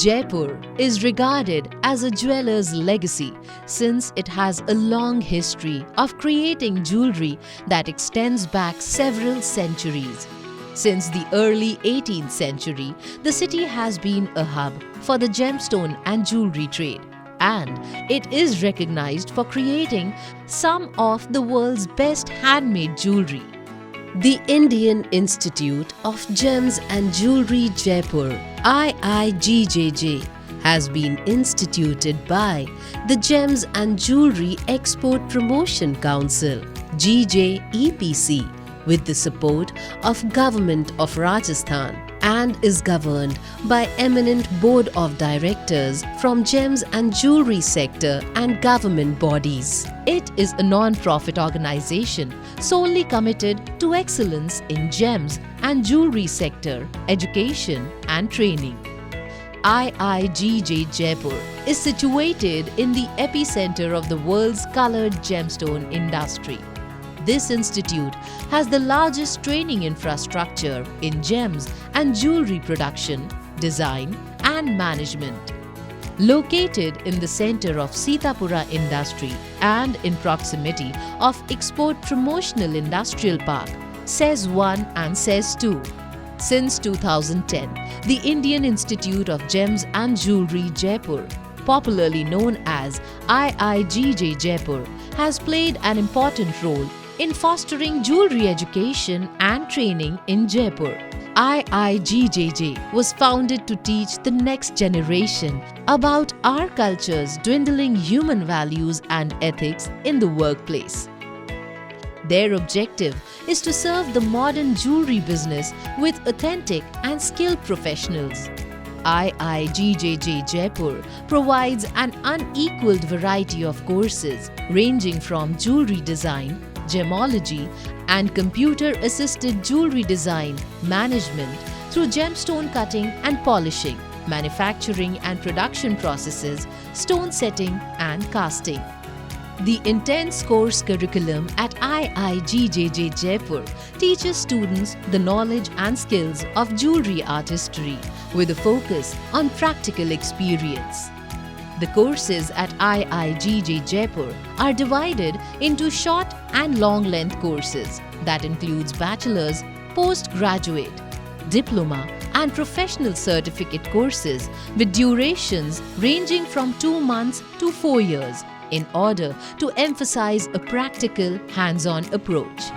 Jaipur is regarded as a jeweller's legacy since it has a long history of creating jewelry that extends back several centuries. Since the early 18th century, the city has been a hub for the gemstone and jewelry trade, and it is recognized for creating some of the world's best handmade jewelry. The Indian Institute of Gems and Jewelry Jaipur (IIGJJ) has been instituted by the Gems and Jewelry Export Promotion Council (GJEPC) with the support of Government of Rajasthan and is governed by eminent board of directors from gems and jewelry sector and government bodies. It is a non-profit organization solely committed to excellence in gems and jewelry sector, education and training. IIGJ Jaipur is situated in the epicenter of the world's colored gemstone industry. This institute has the largest training infrastructure in gems and jewelry production, design and management. Located in the center of Sitapura Industrial and in proximity of Export Promotional Industrial Park, SEZ 1 and SEZ 2. Since 2010, the Indian Institute of Gems and Jewelry Jaipur, popularly known as IIGJ Jaipur, has played an important role in fostering jewelry education and training in Jaipur. IIGJJ was founded to teach the next generation about our culture's dwindling human values and ethics in the workplace. Their objective is to serve the modern jewelry business with authentic and skilled professionals. IIGJJ Jaipur provides an unequaled variety of courses ranging from jewelry design, Gemology and computer-assisted jewelry design management through gemstone cutting and polishing, manufacturing and production processes, stone setting and casting. The intense course curriculum at IIGJJ Jaipur teaches students the knowledge and skills of jewelry artistry with a focus on practical experience. The courses at IIGJ Jaipur are divided into short and long-length courses that includes bachelor's, postgraduate, diploma and professional certificate courses with durations ranging from 2 months to 4 years in order to emphasize a practical, hands-on approach.